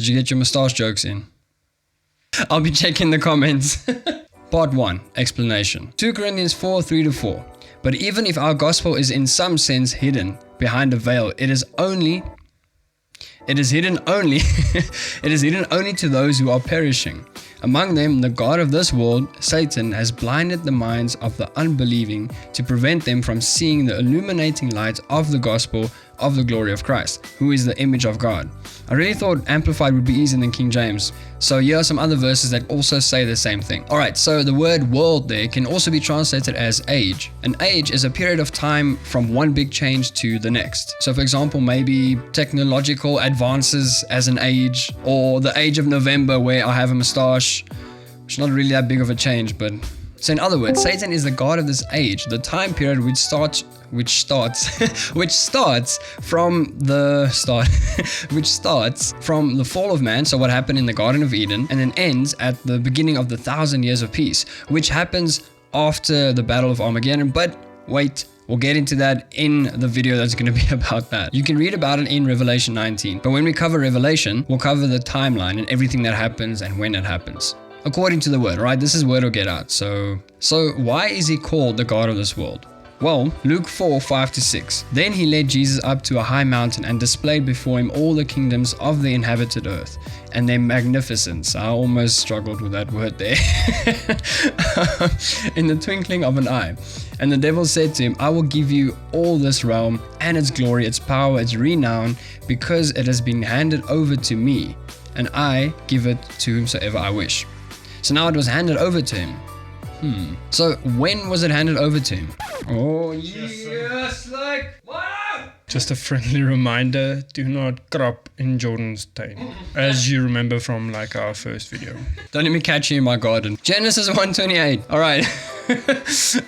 Did you get your moustache jokes in? I'll be checking the comments. Part 1. Explanation. 2 Corinthians 4, 3-4. But even if our gospel is in some sense hidden behind a veil, it is hidden only to those who are perishing. Among them, the God of this world, Satan, has blinded the minds of the unbelieving to prevent them from seeing the illuminating light of the gospel of the glory of Christ, who is the image of God. I really thought Amplified would be easier than King James, so here are some other verses that also say the same thing. Alright, so the word world there can also be translated as age. An age is a period of time from one big change to the next. So for example, maybe technological advances as an age, or the age of November where I have a moustache, which is not really that big of a change, but... So in other words, Satan is the god of this age, the time period which starts from the fall of man, so what happened in the Garden of Eden, and then ends at the beginning of the 1,000 years of peace, which happens after the Battle of Armageddon. But wait, we'll get into that in the video that's going to be about that. You can read about it in Revelation 19, but when we cover Revelation, we'll cover the timeline and everything that happens and when it happens. According to the word, right? This is word or get out. So why is he called the God of this world? Well, Luke 4, 5-6. Then he led Jesus up to a high mountain and displayed before him all the kingdoms of the inhabited earth and their magnificence. I almost struggled with that word there. In the twinkling of an eye. And the devil said to him, I will give you all this realm and its glory, its power, its renown, because it has been handed over to me, and I give it to whomsoever I wish. So now it was handed over to him. So when was it handed over to him? Oh yes, like wow! Just a friendly reminder, do not crop in Jordan's tail, as you remember from like our first video. Don't let me catch you in my garden. Genesis 1:28. Alright.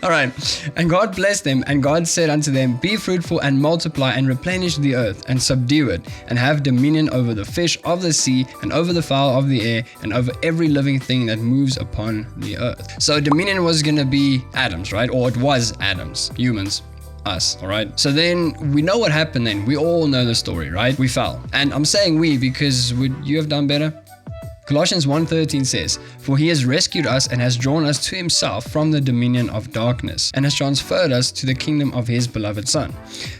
Alright. And God blessed them, and God said unto them, be fruitful and multiply and replenish the earth and subdue it, and have dominion over the fish of the sea and over the fowl of the air and over every living thing that moves upon the earth. So dominion was going to be Adam's, right? Or it was Adam's, humans. Us, alright? So then we know what happened then. We all know the story, right? We fell. And I'm saying we because would you have done better? Colossians 1:13 says, for he has rescued us and has drawn us to himself from the dominion of darkness and has transferred us to the kingdom of his beloved Son.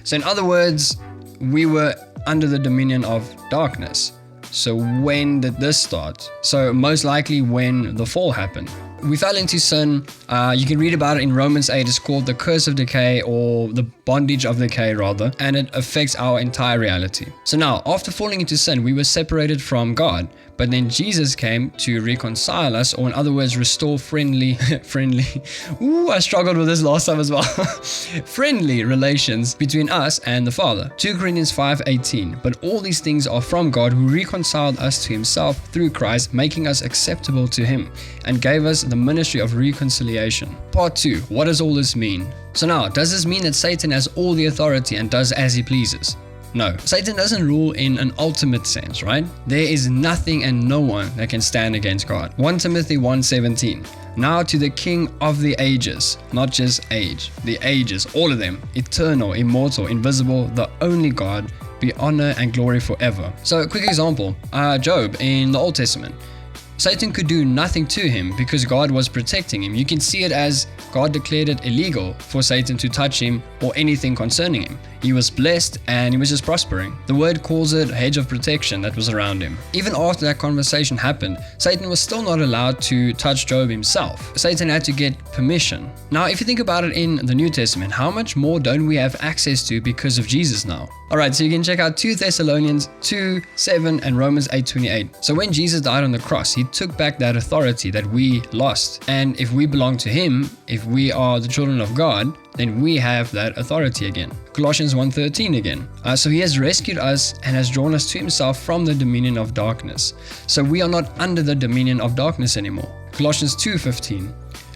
So in other words, we were under the dominion of darkness. So when did this start? So most likely when the fall happened. We fell into sin. You can read about it in Romans 8. It's called the curse of decay, or the bondage of decay rather, and it affects our entire reality. So now, after falling into sin, we were separated from God, but then Jesus came to reconcile us, or in other words, restore friendly, I struggled with this last time as well, friendly relations between us and the Father. 2 Corinthians 5:18, but all these things are from God, who reconciled us to himself through Christ, making us acceptable to him, and gave us the ministry of reconciliation. Part 2. What does all this mean? So now, does this mean that Satan has all the authority and does as he pleases? No, Satan doesn't rule in an ultimate sense, right? There is nothing and no one that can stand against God. 1 Timothy 1:17. Now to the King of the ages, not just age, the ages, all of them, eternal, immortal, invisible, the only God, be honor and glory forever. So a quick example, Job in the Old Testament. Satan could do nothing to him because God was protecting him. You can see it as God declared it illegal for Satan to touch him or anything concerning him. He was blessed and he was just prospering. The word calls it a hedge of protection that was around him. Even after that conversation happened, Satan was still not allowed to touch Job himself. Satan had to get permission. Now, if you think about it in the New Testament, how much more don't we have access to because of Jesus now? Alright, so you can check out 2 Thessalonians 2:7 and Romans 8:28. So when Jesus died on the cross, he took back that authority that we lost. And if we belong to him, if we are the children of God, then we have that authority again. Colossians 1:13 again. So he has rescued us and has drawn us to himself from the dominion of darkness. So we are not under the dominion of darkness anymore. Colossians 2:15.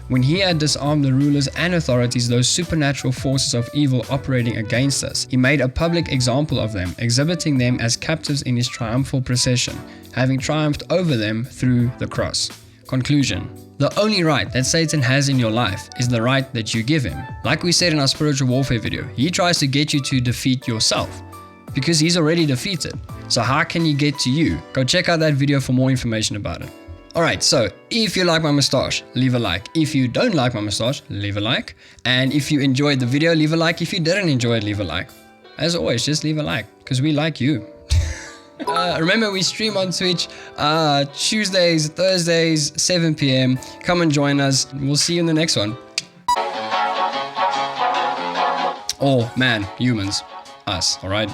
When he had disarmed the rulers and authorities, those supernatural forces of evil operating against us, he made a public example of them, exhibiting them as captives in his triumphal procession, having triumphed over them through the cross. Conclusion. The only right that Satan has in your life is the right that you give him. Like we said in our spiritual warfare video, he tries to get you to defeat yourself. because he's already defeated. So how can he get to you? Go check out that video for more information about it. Alright, so if you like my moustache, leave a like. If you don't like my moustache, leave a like. And if you enjoyed the video, leave a like. If you didn't enjoy it, leave a like. As always, just leave a like, because we like you. Remember, we stream on Twitch Tuesdays, Thursdays, 7 p.m. Come and join us. We'll see you in the next one. Oh man, humans. Us, alright?